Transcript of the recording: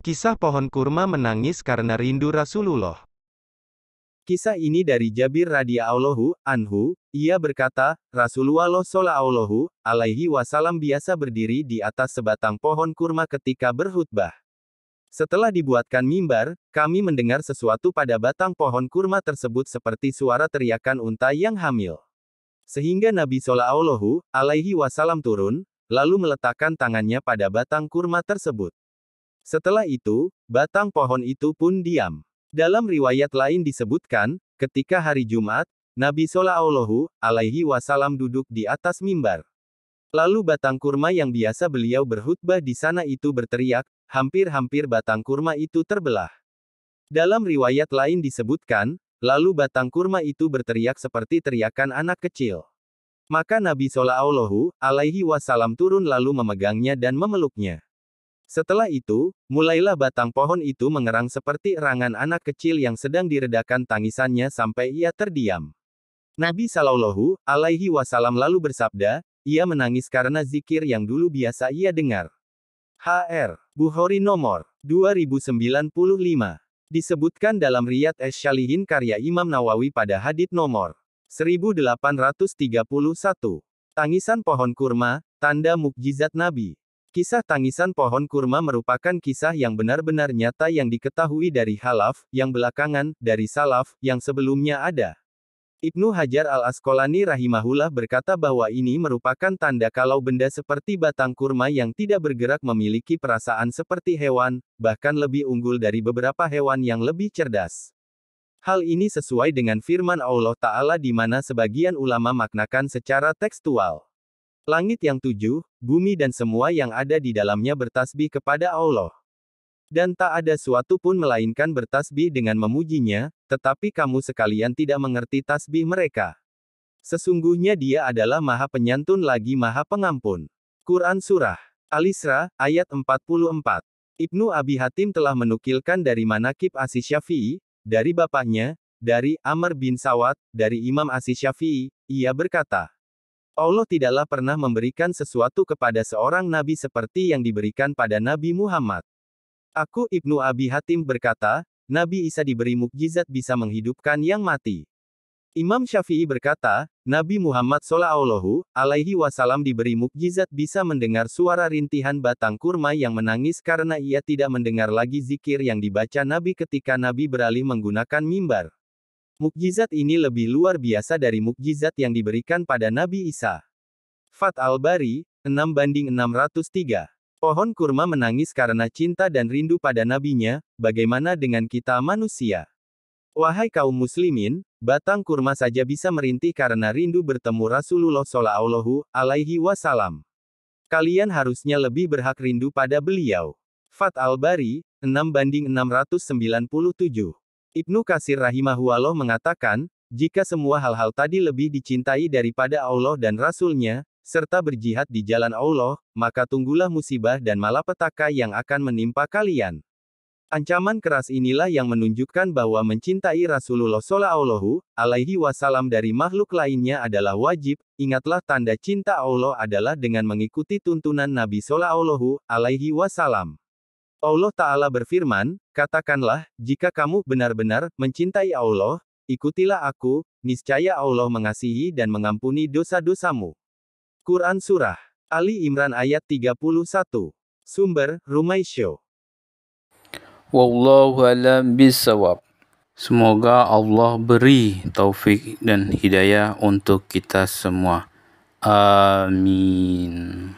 Kisah pohon kurma menangis karena rindu Rasulullah. Kisah ini dari Jabir radhiyallahu anhu, ia berkata, Rasulullah shallallahu alaihi wasallam biasa berdiri di atas sebatang pohon kurma ketika berkhutbah. Setelah dibuatkan mimbar, kami mendengar sesuatu pada batang pohon kurma tersebut seperti suara teriakan unta yang hamil. Sehingga Nabi shallallahu alaihi wasallam turun, lalu meletakkan tangannya pada batang kurma tersebut. Setelah itu, batang pohon itu pun diam. Dalam riwayat lain disebutkan, ketika hari Jumat, Nabi Shallallahu alaihi wasallam duduk di atas mimbar. Lalu batang kurma yang biasa beliau berkhutbah di sana itu berteriak, hampir-hampir batang kurma itu terbelah. Dalam riwayat lain disebutkan, lalu batang kurma itu berteriak seperti teriakan anak kecil. Maka Nabi Shallallahu alaihi wasallam turun lalu memegangnya dan memeluknya. Setelah itu, mulailah batang pohon itu mengerang seperti erangan anak kecil yang sedang diredakan tangisannya sampai ia terdiam. Nabi Shallallahu alaihi wasallam lalu bersabda, ia menangis karena zikir yang dulu biasa ia dengar. Hr. Bukhari nomor 2095. Disebutkan dalam Riyadh Ash-Shalihin karya Imam Nawawi pada hadits nomor 1831. Tangisan pohon kurma, tanda mukjizat Nabi. Kisah tangisan pohon kurma merupakan kisah yang benar-benar nyata yang diketahui dari Khalaf, yang belakangan, dari Salaf, yang sebelumnya ada. Ibnu Hajar al-Asqalani rahimahullah berkata bahwa ini merupakan tanda kalau benda seperti batang kurma yang tidak bergerak memiliki perasaan seperti hewan, bahkan lebih unggul dari beberapa hewan yang lebih cerdas. Hal ini sesuai dengan firman Allah Ta'ala di mana sebagian ulama maknakan secara tekstual. Langit yang tujuh, bumi dan semua yang ada di dalamnya bertasbih kepada Allah. Dan tak ada suatu pun melainkan bertasbih dengan memujinya, tetapi kamu sekalian tidak mengerti tasbih mereka. Sesungguhnya dia adalah Maha Penyantun lagi Maha Pengampun. Quran Surah Al-Isra, ayat 44. Ibnu Abi Hatim telah menukilkan dari Manaqib Asy-Syafi'i, dari bapaknya, dari Amr bin Sawad, dari Imam Asy-Syafi'i, ia berkata, Allah tidaklah pernah memberikan sesuatu kepada seorang nabi seperti yang diberikan pada Nabi Muhammad. Aku Ibnu Abi Hatim berkata, Nabi Isa diberi mukjizat bisa menghidupkan yang mati. Imam Syafi'i berkata, Nabi Muhammad Shallallahu alaihi wasallam diberi mukjizat bisa mendengar suara rintihan batang kurma yang menangis karena ia tidak mendengar lagi zikir yang dibaca Nabi ketika Nabi beralih menggunakan mimbar. Mukjizat ini lebih luar biasa dari mukjizat yang diberikan pada Nabi Isa. Fath al-Bari, 6:603. Pohon kurma menangis karena cinta dan rindu pada nabinya, bagaimana dengan kita manusia? Wahai kaum muslimin, batang kurma saja bisa merintih karena rindu bertemu Rasulullah Shallallahu alaihi wasallam. Kalian harusnya lebih berhak rindu pada beliau. Fath al-Bari, 6:697. Ibnu Katsir rahimahullah mengatakan, jika semua hal-hal tadi lebih dicintai daripada Allah dan Rasul-Nya, serta berjihad di jalan Allah, maka tunggulah musibah dan malapetaka yang akan menimpa kalian. Ancaman keras inilah yang menunjukkan bahwa mencintai Rasulullah Shallallahu alaihi wasallam dari makhluk lainnya adalah wajib. Ingatlah tanda cinta Allah adalah dengan mengikuti tuntunan Nabi Shallallahu alaihi wasallam. Allah Ta'ala berfirman, katakanlah, jika kamu benar-benar mencintai Allah, ikutilah aku, niscaya Allah mengasihi dan mengampuni dosa-dosamu. Quran Surah Ali Imran ayat 31. Sumber, Rumaysyo. Wallahu a'lam bishawab. Semoga Allah beri taufik dan hidayah untuk kita semua. Amin.